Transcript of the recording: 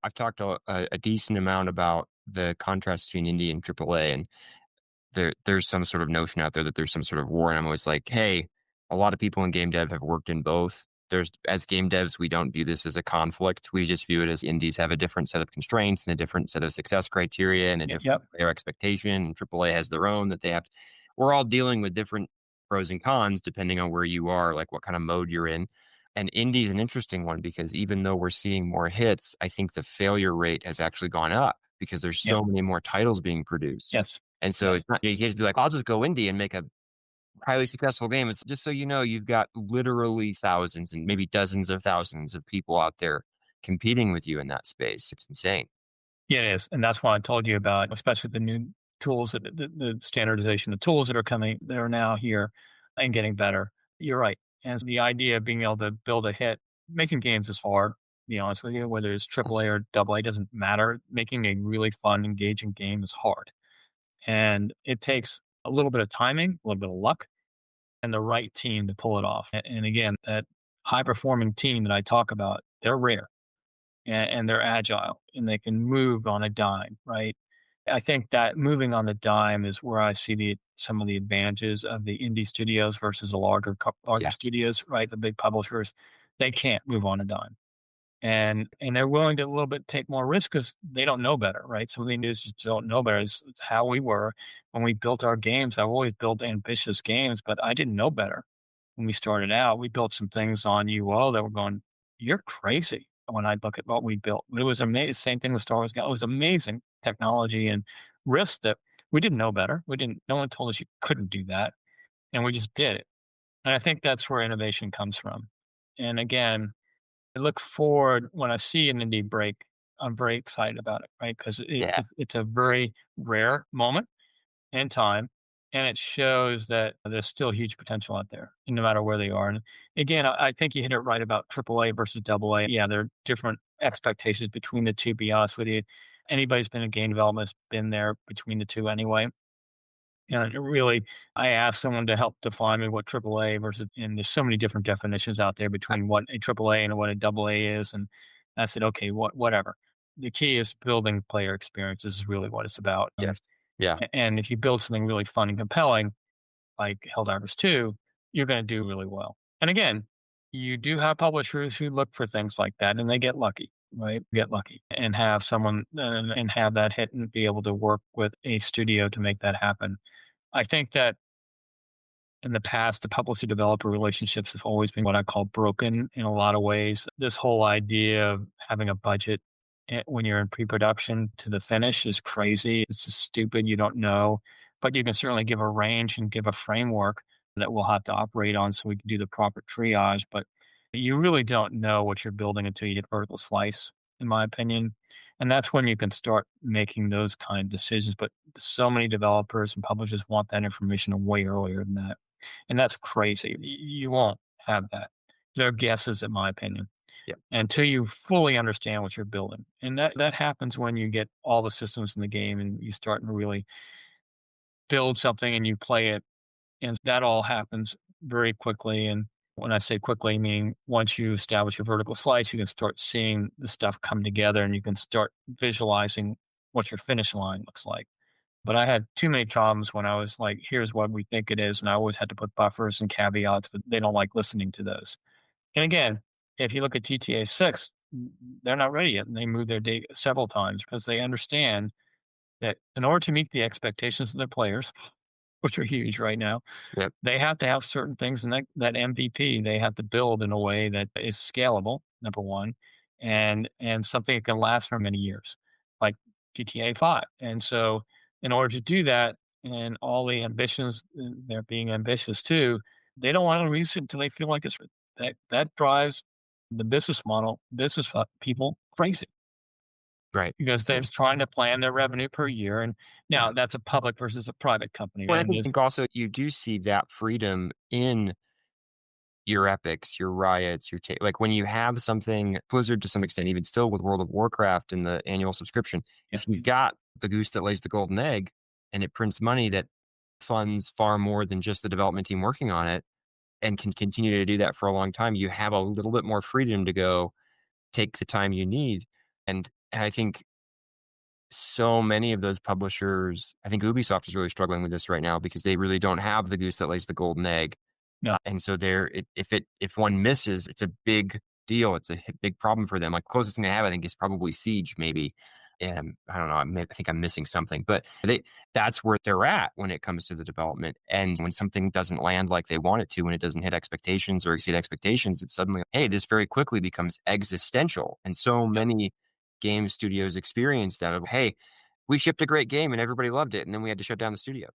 I've talked a decent amount about the contrast between indie and AAA, and there's some sort of notion out there that there's some sort of war, and I'm always like, hey, a lot of people in game dev have worked in both. There's As game devs, we don't view this as a conflict. We just view it as indies have a different set of constraints and a different set of success criteria and a different Yep. player expectation. And AAA has their own that they have. We're all dealing with different pros and cons depending on where you are, like what kind of mode you're in. And indie is an interesting one because even though we're seeing more hits, I think the failure rate has actually gone up because there's Yep. so many more titles being produced. Yes. And so Yes. it's not, you can't just be like, I'll just go indie and make a highly successful game. It's just so you know, you've got literally thousands and maybe dozens of thousands of people out there competing with you in that space. It's insane. Yeah, it is, and that's why I told you about, especially the new tools, the standardization, the tools that are coming, that are now here and getting better. You're right, and the idea of being able to build a hit, making games is hard. To be honest with you, whether it's AAA or AA, doesn't matter. Making a really fun, engaging game is hard, and it takes a little bit of timing, a little bit of luck, and the right team to pull it off. And again, that high performing team that I talk about, they're rare and they're agile and they can move on a dime, right? I think that moving on the dime is where I see some of the advantages of the indie studios versus the larger Yeah. studios, right? The big publishers, they can't move on a dime, and they're willing to a little bit take more risk because they don't know better, right? Some of the indies just don't know better. It's how we were when we built our games. I've always built ambitious games, but I didn't know better when we started out. We built some things on UO that were going, "You're crazy." When I look at what we built, it was amazing. Same thing with Star Wars. It was amazing technology and risk that we didn't know better. We didn't. No one told us you couldn't do that, and we just did it. And I think that's where innovation comes from. And again, I look forward when I see an indie break. I'm very excited about it, right? Because Yeah. it's a very rare moment in time, and it shows that there's still huge potential out there, no matter where they are. And again, I think you hit it right about AAA versus AA. Yeah, there are different expectations between the two. Be honest with you, anybody's been in game development has been there between the two anyway. And it really, I asked someone to help define me what AAA versus, and there's so many different definitions out there between what a AAA and what a AA is. And I said, okay, whatever. The key is building player experiences is really what it's about. Yes. Yeah. And if you build something really fun and compelling, like Helldivers 2, you're going to do really well. And again, you do have publishers who look for things like that and they get lucky, right? Get lucky and have someone and have that hit and be able to work with a studio to make that happen. I think that in the past, the publisher developer relationships have always been what I call broken in a lot of ways. This whole idea of having a budget when you're in pre production to the finish is crazy. It's just stupid. You don't know. But you can certainly give a range and give a framework that we'll have to operate on so we can do the proper triage. But you really don't know what you're building until you hit vertical slice, in my opinion. And that's when you can start making those kind of decisions. But so many developers and publishers want that information way earlier than that. And that's crazy. You won't have that. They're guesses, in my opinion, Yeah. until you fully understand what you're building. And that happens when you get all the systems in the game and you start to really build something and you play it. And that all happens very quickly. And when I say quickly, I mean once you establish your vertical slice, you can start seeing the stuff come together and you can start visualizing what your finish line looks like. But I had too many problems when I was like, here's what we think it is. And I always had to put buffers and caveats, but they don't like listening to those. And again, if you look at GTA 6, they're not ready yet. And they moved their date several times because they understand that in order to meet the expectations of their players, which are huge right now, Yep. they have to have certain things in that MVP they have to build in a way that is scalable, number one, and something that can last for many years, like GTA 5. And so in order to do that, and all the ambitions, they're being ambitious too, they don't want to release it until they feel like it's that drives the business model, people crazy Right. because they're trying to plan their revenue per year. And now that's a public versus a private company, Well, right? I think also you do see that freedom in your epics, your riots, like when you have something Blizzard to some extent, even still with World of Warcraft and the annual subscription, Yeah. if you've got the goose that lays the golden egg and it prints money that funds far more than just the development team working on it and can continue to do that for a long time, you have a little bit more freedom to go take the time you need. And And I think so many of those publishers, I think Ubisoft is really struggling with this right now because they really don't have the goose that lays the golden egg. No. And so if one misses, it's a big deal. It's a big problem for them. Like closest thing they have, I think, is probably Siege, maybe. I don't know. I think I'm missing something, but that's where they're at when it comes to the development. And when something doesn't land like they want it to, when it doesn't hit expectations or exceed expectations, it's suddenly, hey, this very quickly becomes existential. And so Yep. many game studios experience that of, hey, we shipped a great game and everybody loved it, and then we had to shut down the studio.